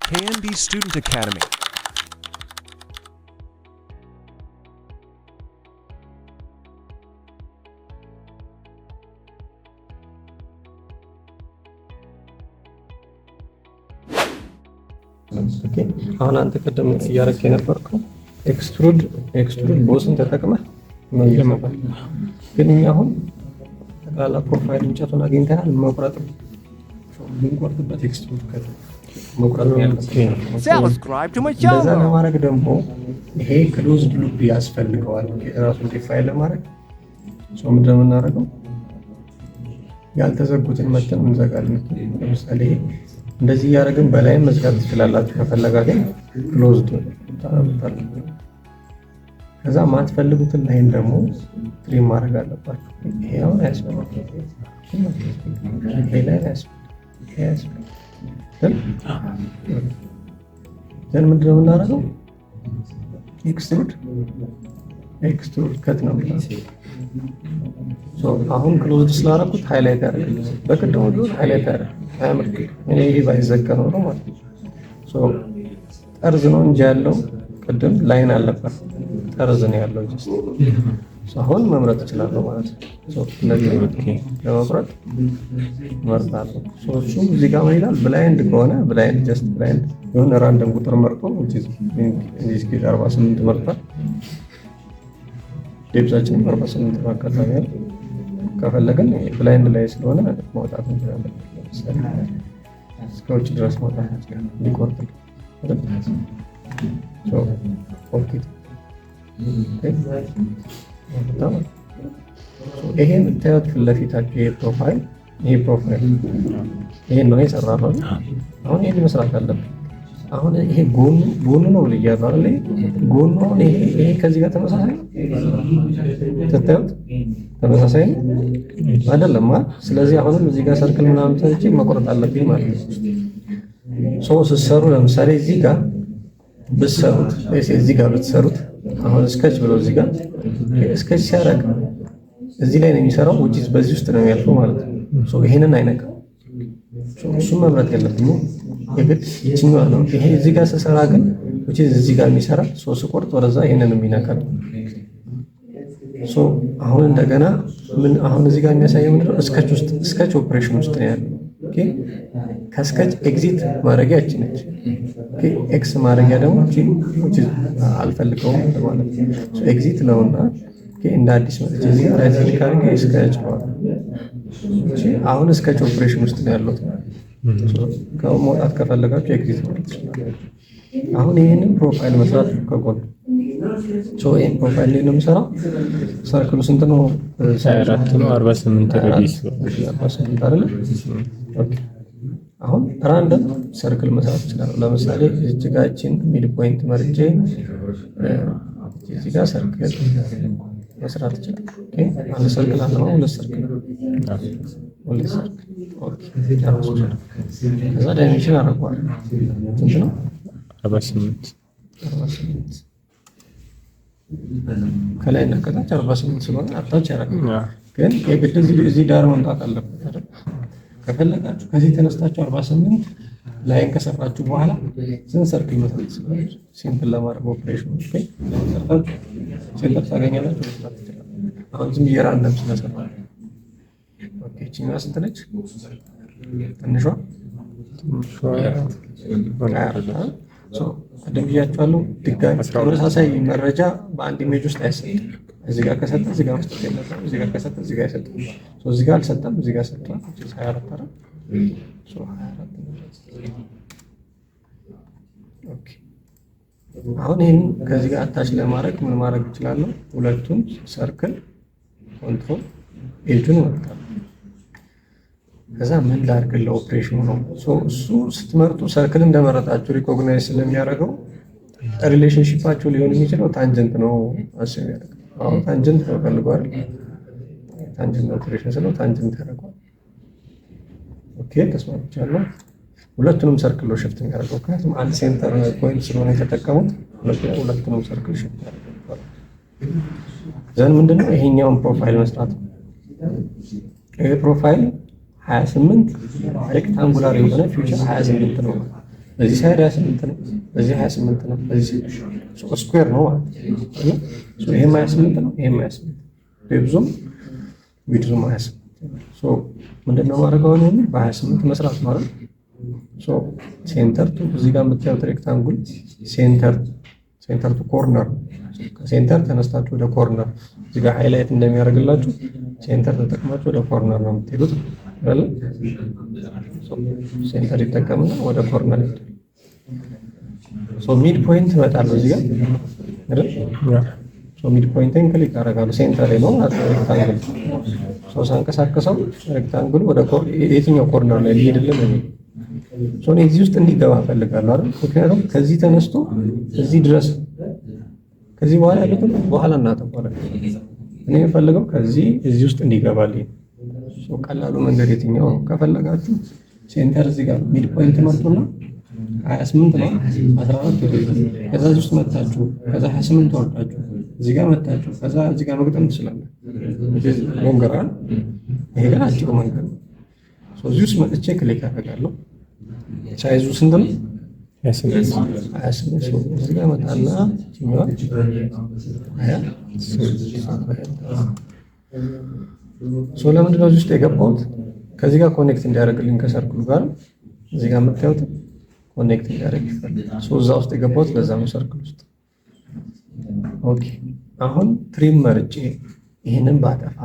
KNB Student Academy. ኦኬ አሁን አንተ ቀደም እያደረክ የነበርከው ኤክስትሩድ ቦስን ተጠቅመህ ነው እየሰራህ ግን እኛ አሁን ጠቅላላ ፕሮፋይል እንጨቱን አግኝተናል መቁረጥ ብንቆርጥበት ኤክስትሩድ ከት መቁረጥ ያለበት Subscribe to my እንደዛ channel. ለማድረግ ደግሞ ይሄ ክሎዝድ ሉፕ ያስፈልገዋል ራሱን ዲፋይን ለማድረግ ሰው ምንድን ነው የምናደርገው ያልተዘጉትን መተን እንዘጋለን ለምሳሌ እንደዚህ ያደረግን በላይም መዝጋት ትችላላችሁ ከፈለጋችሁ ክሎዝድ ታደርጉታላችሁ ከዛ ማትፈልጉትን ላይን ደግሞ ትሪም ማድረግ አለባችሁ ይሄው ያስፈልጋል ይሄ ላይ ያስፈልጋል ዘን ምንድነው የምናደርገው ኤክስትሩድ ከት ነው አሁን ክሎዝድ ስላደረኩት ሃይላይት ያደርግልኝ በቅድሙ ቢሆን ሃይላይት ያደርግ አያምርም ይሄ ባይዘጋ ነው ማለት ነው ጠርዝ ነው እንጂ ያለው ቅድም ላይን አለበት ጠርዝ ነው ያለው ጀስት አሁን መምረጥ እችላለሁ ማለት ነው እንደዚህ ለመምረጥ መርጣለሁ እሱም እዚህ ጋር ይላል ብላይንድ ከሆነ ብላይንድ ጀስት ብላይንድ የሆነ ራንደም ቁጥር መርጦ እዚህ እስኪ 48 መርጧል ዴፕዛችን 48 ማካታሚ ያለ ከፈለግን ብላይንድ ላይ ስለሆነ ማውጣት እንችላለን እስከ ውጭ ድረስ ማውጣት እንችላለን ሊቆርጥ ኦኬ ይሄን የምታዩት ፊት ለፊታችሁ ይሄ ፕሮፋይል ይሄን ነው የሰራነው አሁን ይሄን መስራት አለብን አሁን ይሄ ጎኑ ነው ልያዝ አይደል ጎኑ ይሄ ከዚህ ጋር ተመሳሳይ ተታዩት ተመሳሳይ አይደለም ስለዚህ አሁንም እዚህ ጋር ሰርክል ምናምን ተጭ መቆረጥ አለብኝ ማለት ነው ስትሰሩ ለምሳሌ እዚህ ጋር ብትሰሩት እዚህ ጋር ብትሰሩት አሁን ስኬች ብሎ እዚህ ጋር ስኬች ሲያደርግ እዚህ ላይ ነው የሚሰራው which is በዚህ ውስጥ ነው የሚያልፈው ማለት ነው ይሄንን አይነካም እሱም መምረጥ የለብኝም የግድ ይችኛው ነው ይሄ እዚህ ጋር ስሰራ ግን which is እዚህ ጋር የሚሰራ ስቆርጥ ወደዛ ይሄንን የሚነካው አሁን እንደገና ምን አሁን እዚህ ጋር የሚያሳየው ምንድነው ስኬች ኦፕሬሽን ውስጥ ነው ያለው ኦኬ ከስኬች ኤግዚት ማድረጊያችን ነች ኦኬ ኤክስ ማድረጊያ ደግሞ which is አልፈልገውም ማለት ነው ኤግዚት ነውና ኦኬ እንደ አዲስ ማለት እዚህ ጋር ራይት ክሊክ አድርጌ ስኬች ነው አሁን ስኬች ኦፕሬሽን ውስጥ ነው ያለው ከመውጣት ከፈለጋችሁ ኤግዚት ማለት ትችላላችሁ አሁን ይሄንን ፕሮፋይል መስራት ከጎን ይሄን ፕሮፋይል ላይ ነው የምሰራው ሰርክሉ ስንት ነው 24 ነው 48 ሬዲስ 48 አይደል ኦኬ አሁን ራንደም ሰርክል መስራት ይችላል ለምሳሌ እዚህ ጋር እቺን ሚድ ፖይንት መርጬ እዚህ ጋር ሰርክል መስራት ይችላል ኦኬ አንድ ሰርክል አለ ነው ሁለት ሰርክል ኦኬ ከዛ ዳይሜንሽን አረጋዋል ስንት ነው 48 ከላይ እና ከታች 48 ስለሆነ አታች ያደርጋል ግን የግድ እዚህ ዳር መምጣት አለበት አይደል ከፈለጋችሁ ከዚህ ተነስታችሁ 48 ላይን ከሰራችሁ በኋላ ስንት ሰርክል መስራት ይችላል ሲምፕል ለማድረግ ኦፕሬሽን ኦኬ ሰርታችሁ ሴንተር ታገኛላችሁ መስራት ይችላል አሁን ዝም እየራንደም ስለሰራ ኦኬ እቺኛ ስንት ነች ትንሿ ቀደም ብያችኋለሁ ድጋሚ ተመሳሳይ መረጃ በአንድ ኢሜጅ ውስጥ አይሰጥም እዚህ ጋር ከሰጠ እዚህ ጋር መስጠት የለበትም እዚህ ጋር ከሰጠ እዚህ ጋር አይሰጥም እዚህ ጋር አልሰጠም እዚህ ጋር ሰጥቷል 24 አይደል 24 ኦኬ አሁን ይሄን ከዚህ ጋር አታች ለማድረግ ምን ማድረግ እችላለሁ ሁለቱን ሰርክል ኮንትሮል ኤጁን ወጣ ከዛ ምን ላድርግለው ኦፕሬሽኑ ነው እሱ ስትመርጡ ሰርክል እንደመረጣችሁ ሪኮግናይዝ ስለሚያደርገው ሪሌሽንሺፓችሁ ሊሆን የሚችለው ታንጀንት ነው አስብ ያደርጋል አሁን ታንጀንት ነው ፈልጓል ታንጀንት ኦፕሬሽን ስለው ታንጀንት ያደርጋል ኦኬ ተስማምቻለሁ ሁለቱንም ሰርክል ነው ሽፍት የሚያደርገው ምክንያቱም አንድ ሴንተር ፖይንት ስለሆነ የተጠቀሙት ሁለቱንም ሰርክል ሽፍት ያደርጋል ዘን ምንድነው ይሄኛውን ፕሮፋይል መስራት ይሄ ፕሮፋይል 28 ሬክታንጉላር የሆነ ፊውቸር 28 ነው በዚህ ሳይድ 28 ነው፣ በዚህ 28 ነው፣ በዚህ ስኩዌር ነው ማለት ነው። ይሄም 28 ነው፣ ይሄም 28 ዴፕዙም ዊድዙም 28። ምንድነው ማድረገው ነው በ28 መስራት ማለት ሴንተር ቱ እዚህ ጋር የምታዩት ሬክታንጉል ሴንተር ቱ ኮርነር፣ ከሴንተር ተነስታችሁ ወደ ኮርነር እዚህ ጋር ሃይላይት እንደሚያደርግላችሁ ሴንተር ተጠቅማችሁ ወደ ኮርነር ነው የምትሄዱት አይደል? ሴንተር ይጠቀምና ወደ ኮርነር ይሄዳል። ሚድ ፖይንት ይመጣል እዚህ ጋር አይደል? ሚድ ፖይንትን ክሊክ አደርጋለሁ። ሴንተር ነው ሬክታንግል ሳንቀሳቀሰው ሬክታንግሉ ወደ የትኛው ኮርነር ላይ ሊሄድልን ነው። እኔ እዚህ ውስጥ እንዲገባ ፈልጋለሁ አይደል? ምክንያቱም ከዚህ ተነስቶ እዚህ ድረስ ከዚህ በኋላ ያሉትን በኋላ እናጠፋለን። እኔ የምፈልገው ከዚህ እዚህ ውስጥ እንዲገባልኝ። ቀላሉ መንገድ የትኛው ነው? ከፈለጋችሁ ሴንተር እዚህ ጋር ሚድ ፖይንት መርጡና 28 ነው 14 ከዛ እዚህ ውስጥ መጣችሁ፣ ከዛ 28 ወርዳችሁ እዚህ ጋር መጣችሁ፣ ከዛ እዚህ ጋር መግጠም ትችላላችሁ። ሎንገራል ይሄ ጋር አጭሩ መንገድ ነው። እዚህ ውስጥ መጥቼ ክሊክ አደርጋለሁ። ሳይዙ ስንት ነው? 28 እዚህ ጋር መጣና ጭኛዋ 20 ለምንድን ነው እዚህ ውስጥ የገባሁት? ከዚህ ጋር ኮኔክት እንዲያደርግልኝ ከሰርክሉ ጋር እዚህ ጋር የምታዩት ኮኔክት እንዲያደርግ ይፈልጋል። እዛ ውስጥ የገባሁት ለዛ ነው ሰርክል ውስጥ። ኦኬ አሁን ትሪም መርጬ ይህንን ባጠፋ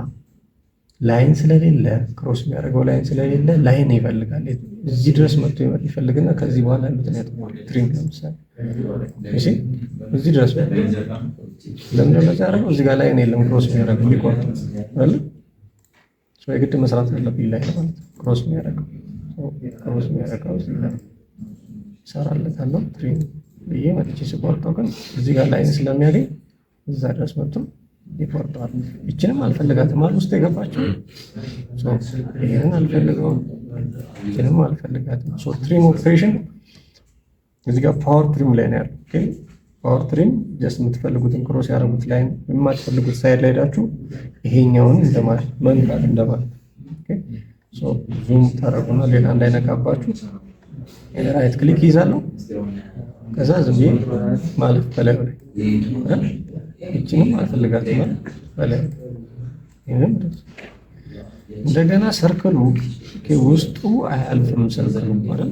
ላይን ስለሌለ ክሮስ የሚያደርገው ላይን ስለሌለ ላይን ይፈልጋል። እዚህ ድረስ መጥቶ ይፈልግና ከዚህ በኋላ ያሉትን ያጠፋል። ትሪም ለምሳሌ እሺ እዚህ ድረስ ለምን ያደረገው? እዚህ ጋር ላይን የለም ክሮስ የሚያደርገው ሊቆርጥ አይደል? የግድ መስራት አለብኝ ላይ ማለት ነው። ክሮስ የሚያደርገው እዚህ ጋር እሰራለታለሁ። ትሪም ብዬ መጥቼ ስቆርጠው ግን እዚህ ጋር ላይን ስለሚያገኝ እዛ ድረስ መጥቶ ይቆርጠዋል። ይችንም አልፈልጋትም ማለት ውስጥ የገባቸው ይህንን አልፈልገውም፣ ይችንም አልፈልጋትም። ትሪም ኦፕሬሽን እዚህ ጋር ፓወር ትሪም ላይ ነው ያለው። ፓወር ትሪም ጀስት የምትፈልጉትን ክሮስ ያደረጉት ላይን የማትፈልጉት ሳይድ ላይ ሄዳችሁ ይሄኛውን እንደማለት መንካት እንደማለት። ዙም ታረጉና ሌላ እንዳይነካባችሁ ራይት ክሊክ ይዛለሁ። ከዛ ዝም ብዬ ማለፍ በላዩ ላይ ይችንም አልፈልጋትም ማለት በላዩ ይሄንም እንደገና ሰርክሉ ውስጡ አያልፍም። ሰርክሉ ማለት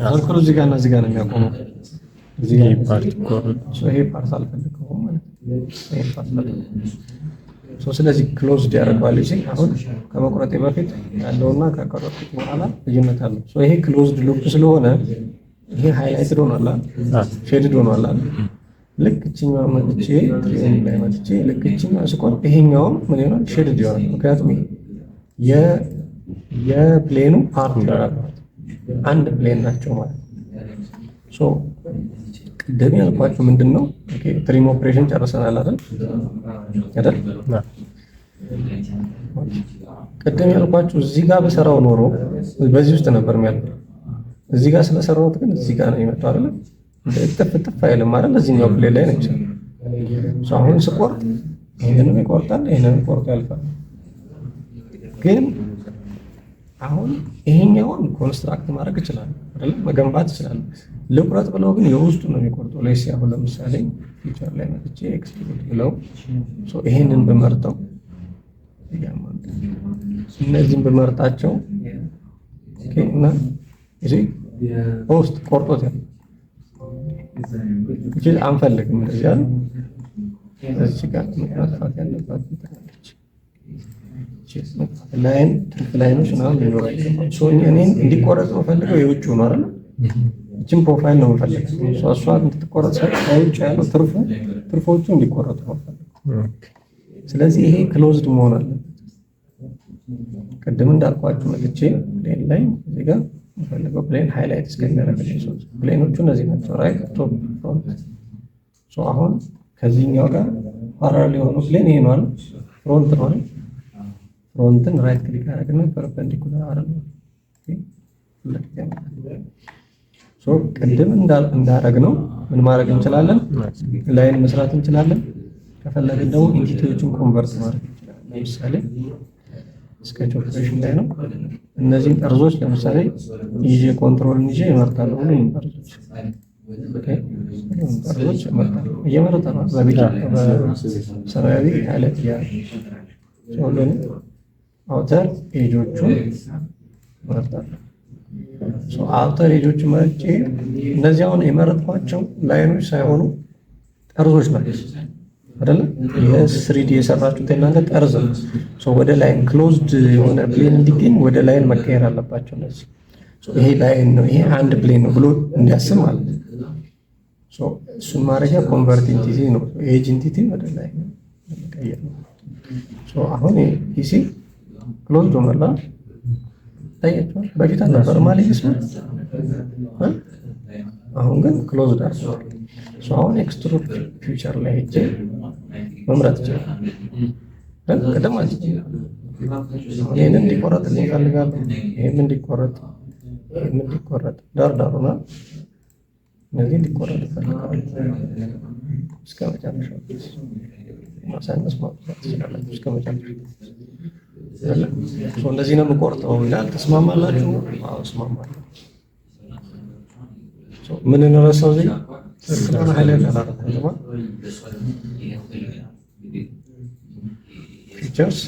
ሰርክሉ እዚህ ጋር እና እዚህ ጋር ነው የሚያቆመው። እዚህ ጋር ይሄ ፓርት አልፈልገውም ማለት ይሄ ፓርት አልፈልገውም። ስለዚህ ክሎዝድ ያደርገዋል። አሁን ከመቁረጤ በፊት ያለውና ከቀረጥኩት በኋላ ልዩነት አለው። ይሄ ክሎዝድ ሉፕ ስለሆነ ይሄ ሃይላይትድ ሆኗል፣ ሼድድ ሆኗል። ልክ እችኛው መጥቼ ትሪም ላይ መጥቼ ልክ እችኛው ስቆርጥ ይሄኛውም ምን ይሆናል? ሼድድ ይሆናል። ምክንያቱም የፕሌኑ ፓርት ይሆናል ማለት አንድ ፕሌን ናቸው ማለት ነው። ቅድም ያልኳችሁ ምንድን ነው? ትሪም ኦፕሬሽን ጨርሰናል አይደል? ቅድም ያልኳችሁ እዚህ ጋር በሰራው ኖሮ በዚህ ውስጥ ነበር የሚያልፈው። እዚህ ጋር ስለሰራሁት ግን እዚህ ጋር ነው የመጣው አይደል? ጥፍ አይልም አይደል? እዚህኛው ፕሌን ላይ ነው የሚሰራው። አሁን ስቆርጥ ይሄንንም ይቆርጣል፣ ይሄንንም ቆርጦ ያልፋል። ግን አሁን ይሄኛውን ኮንስትራክት ማድረግ ይችላል አይደል? መገንባት ይችላል። ልቁረጥ ብለው ግን የውስጡ ነው የሚቆርጠው። ለይስ ያው ለምሳሌ ፊቸር ላይ መጥቼ ኤክስትሩድ ብለው ይሄንን በመርጠው እነዚህን በመርጣቸው እና እዚህ ውስጥ ቆርጦት ያለ እቺ አንፈልግም እንደዚህ አይደል? እዚህ ጋር መጥፋት ያለባት ላይን ትርፍ ላይኖች ምናምን ሊኖር አይገባም። እኔን እንዲቆረጥ ነው ፈልገው የውጭው ነው አይደል? እቺን ፕሮፋይል ነው የምፈልገው። እሷ እንድትቆረጥ ሳይውጭ ያለው ትርፎቹ እንዲቆረጡ ነው ፈልገው። ስለዚህ ይሄ ክሎዝድ መሆን አለበት። ቅድም እንዳልኳችሁ መጥቼ ፕሌን ላይ እዚህ ጋር የምፈልገው ፕሌን ሃይላይት እስከሚያደርግልኝ ፕሌኖቹ እነዚህ ናቸው። ራይት ቶፕ ፍሮንት። አሁን ከዚህኛው ጋር ፓራሌል የሆነው ፕሌን ይሄ ነው አይደል? ፍሮንት ነው አይደል? ፍሮንትን ራይት ክሊክ አደረግና ፐርፔንዲኩላር አደረግና ቅድም እንዳደረግነው ምን ማድረግ እንችላለን? ላይን መስራት እንችላለን። ከፈለግን ደግሞ ኢንቲቲዎችን ኮንቨርት ማድረግ እንችላለን። ለምሳሌ ስኬች ኦፕሬሽን ላይ ነው። እነዚህን ጠርዞች ለምሳሌ ይዤ ኮንትሮልን ይዤ እመርጣለሁ። ሁሉንም ጠርዞች ጠርዞች እመርጣለሁ። እየመረጠ ነው በቢጫ በሰማያዊ ሃይላይት ሁሉንም አውተር ኤጆቹን እመርጣለሁ። አውተር ኤጆቹን መርጬ እነዚህ አሁን የመረጥኳቸው ላይኖች ሳይሆኑ ጠርዞች ናቸው አይደለ? የስሪዲ የሰራችሁት እናንተ ጠርዝ ነው። ወደ ላይን ክሎዝድ የሆነ ፕሌን እንዲገኝ ወደ ላይን መቀየር አለባቸው። እነዚህ ይሄ ላይን ነው፣ ይሄ አንድ ፕሌን ነው ብሎ እንዲያስብ ማለት ነው። እሱን ማድረጊያ ኮንቨርት ኢንቲቲ ነው። ኤጅ ኢንቲቲ ወደ ላይን መቀየር ነው። አሁን ፒሲ ክሎዝድ ሆነላ ታያችኋል። በፊት አልነበረ ማለት ነው። አሁን ግን ክሎዝድ አድርጓል። አሁን ኤክስትሩድ ፊውቸር ላይ ሄጄ መምረጥ ይችላል። ቅድም አለ ይህን እንዲቆረጥ እንፈልጋለሁ። ይህም እንዲቆረጥ ዳርዳሩና እነዚህ እንዲቆረጥ ይፈልጋሉ። እስከ መጨረሻ ማሳነስ ማውጣት ትችላላችሁ። እስከ መጨረሻ እንደዚህ ነው የምቆርጠው ይላል። ተስማማላችሁ? አዎ እስማማለሁ። ምን እንረሳው እዚህ ስለሆነ ሃይላይት አላደረኩም። ፊቸርስ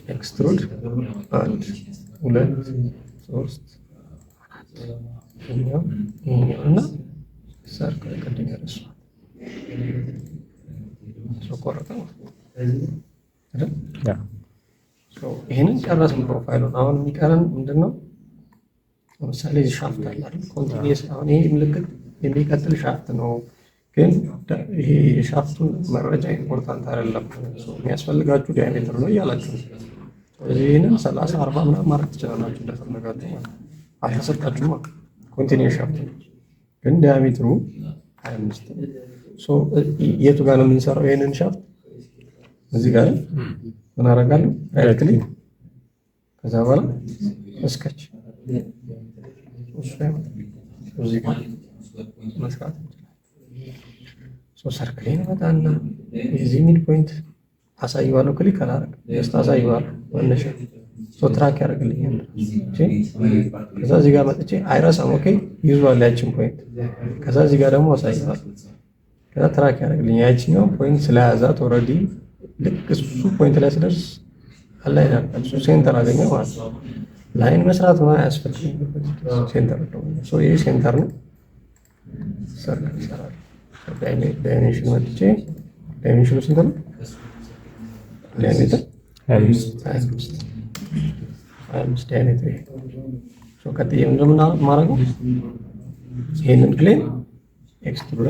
ኤክስትሩድ 1 2 3 4 እና ሰርክል ቅድም ያነሳው ቆረጠው አይደል? ይሄንን ጨረስን ፕሮፋይሉን። አሁን የሚቀረን ምንድነው? ለምሳሌ ሻፍት አለ አይደል? ኮንቲኒየስ አሁን ይሄ ምልክት የሚቀጥል ሻፍት ነው፣ ግን ይሄ ሻፍቱን መረጃ ኢምፖርታንት አይደለም። የሚያስፈልጋችሁ ዲያሜትር ነው እያላችሁ ስለዚህ ይሄንን 30 40 ምናምን ማድረግ ትችላላችሁ እንደፈለጋችሁ ማለት አልተሰጣችሁም። ኮንቲኒየስ ሻፍት ነው ግን ዲያሜትሩ 25 የቱ ጋር ነው የምንሰራው? ይሄንን ሻፍት እዚህ ጋር ምን አደርጋለሁ? ራይት ክሊክ ከዛ በኋላ ስኬች እዚህ ጋር መስራት እንችላለን። ሰርክሌን መጣና የዚህ ሚድ ፖይንት አሳየዋለሁ። ክሊክ አላደርግም፣ ጀስት አሳየዋለሁ። መነሻ ትራክ ያደርግልኛል። ከዛ እዚህ ጋር መጥቼ አይረሳም። ኦኬ ይዟል ያችን ፖይንት። ከዛ እዚህ ጋር ደግሞ አሳየዋለሁ። ከዛ ትራክ ያደርግልኛል። ያችኛው ፖይንት ስለያዛት ኦልሬዲ ልክ እሱ ፖይንት ላይ ስደርስ አላይን አድርጋል። ሴንተር አገኘ ማለት ነው። ላይን መስራት ነው አያስፈልግም። ሴንተር ነው። ይሄ ሴንተር ነው። ሰርክል ይሰራል። ዳይሜንሽን መጥቼ ዳይሜንሽኑ ስንት ነው? ዳይሜትር 25 ዳይሜትር። ቀጥዬ ምንድን ማድረገው? ይሄንን ፕሌን ኤክስትሩድ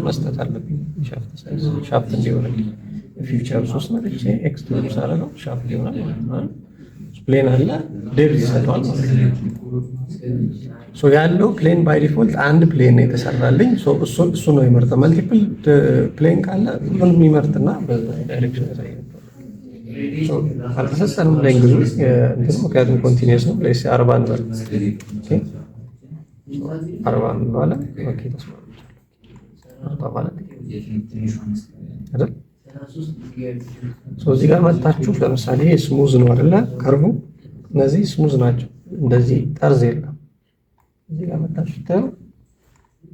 መስጠት አለብኝ። ሻፍት እንዲሆንልኝ ፊውቸር ሶስት መጥቼ ኤክስትሩድ ሳደርገው ሻፍት ይሆናል ማለት ነው። ፕሌን አለ ዴፕዝ ይሰጠዋል ማለት ነው። ያለው ፕሌን ባይ ዲፎልት አንድ ፕሌን ነው የተሰራልኝ። እሱ ነው ይመርጠ። መልቲፕል ፕሌን ካለ ሁሉንም ይመርጥና በዳይሬክሽን ያሳያል። አልተሰጠንም ለእንግዙ እንትን ምክንያቱም ኮንቲኒየስ ነው። ለሲ 40 እንበል። ኦኬ 40 እንበል። ኦኬ ተስማምቻለሁ። 40 ማለት አይደል? እዚህ ጋር መጣችሁ። ለምሳሌ ይሄ ስሙዝ ነው አይደለ? ከርቡ እነዚህ ስሙዝ ናቸው። እንደዚህ ጠርዝ የለም። እዚህ ጋር መጣችሁ ታዩ።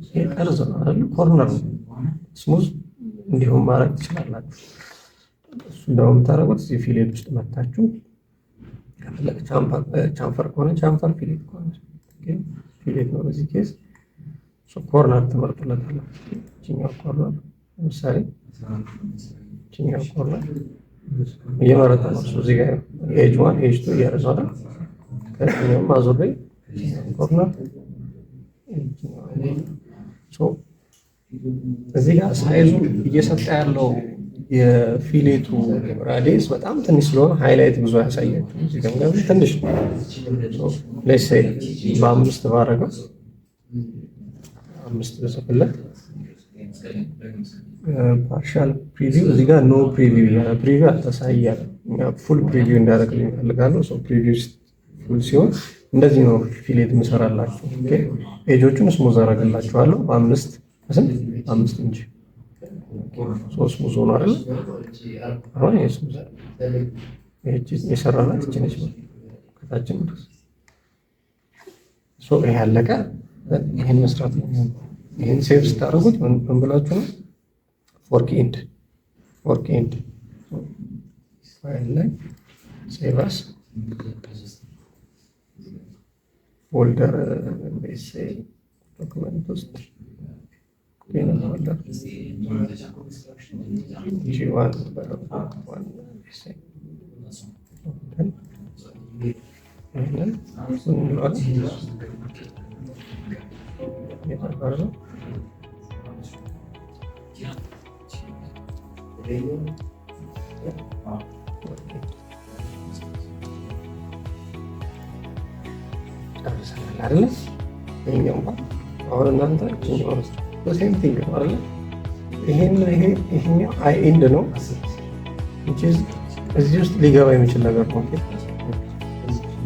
ይሄ ጠርዝ ነው አይደል? ኮርነር ነው። ስሙዝ እንዲሁም ማድረግ ትችላላችሁ። እሱ እንደው የምታደርጉት እዚህ ፊሌት ውስጥ መጣችሁ። ከፈለገ ቻምፈር ከሆነ ቻምፈር፣ ፊሌት ከሆነ ፊሌት ነው። በዚህ ኬስ ኮርነር ትመርጡለታላችሁ። እኛው ኮርነር ለምሳሌ እኛው ኮርነር እየመረጠ ነው። እዚህ ጋር ኤጅ 1 ኤጅ 2 እያረሳለ ከኛው ማዞር ላይ ኮርነር እዚህ ጋር ሳይዙ እየሰጠ ያለው የፊሌቱ ራዲየስ በጣም ትንሽ ስለሆነ ሃይላይት ብዙ ያሳያችሁ። እዚህ ጋር ትንሽ ሌትስ ሴይ በ5 ባረገው 5 በሰፈለት ፓርሻል ፕሪቪው እዚህ ጋር ኖ ፕሪቪው ያለ ፕሪቪው አልተሳያለ። ፉል ፕሪቪው እንዳደረግልኝ እፈልጋለሁ። ፕሪቪው ፉል ሲሆን እንደዚህ ነው ፊሌት የምሰራላችሁ። ኦኬ ኤጆቹን ስሙዝ አደርግላችኋለሁ። 5 ኢንች 3 ስሙዝ ሆኖ አይደል? አሁን ይሄ ስሙዝ ይህች የሰራናት ይህች ነች ከታችን ድረስ ይሄ ያለቀ። ይህን መስራት ነው። ይህን ሴቭ ስታደርጉት ምን ብላችሁ ነው? ፎርክ ኢንድ ፋይል ላይ ሴቭ አስ ፎልደር ዶክመንት ውስጥ ጨርሰናል አይደለ? ይሄኛው እንኳን አሁን እናንተ ሴም ቲንግ ነው አይደለ? ይሄኛው አይ ኤንድ ነው እዚህ ውስጥ ሊገባ የሚችል ነገር ነው።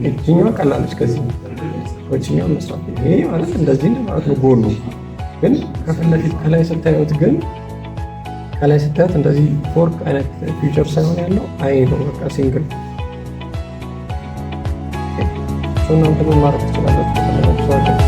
እዚህኛው ቀላለች ከዚህ ወጭኛው መስራት ይሄ ማለት እንደዚህ ማለት ነው። ጎሉ ግን ከፊት ለፊት ከላይ ስታዩት እንደዚህ ፎርክ አይነት ፊቸር ሳይሆን ያለው አይ ነው። በቃ ሲንግል እናንተ ምን ማድረግ ትችላላችሁ?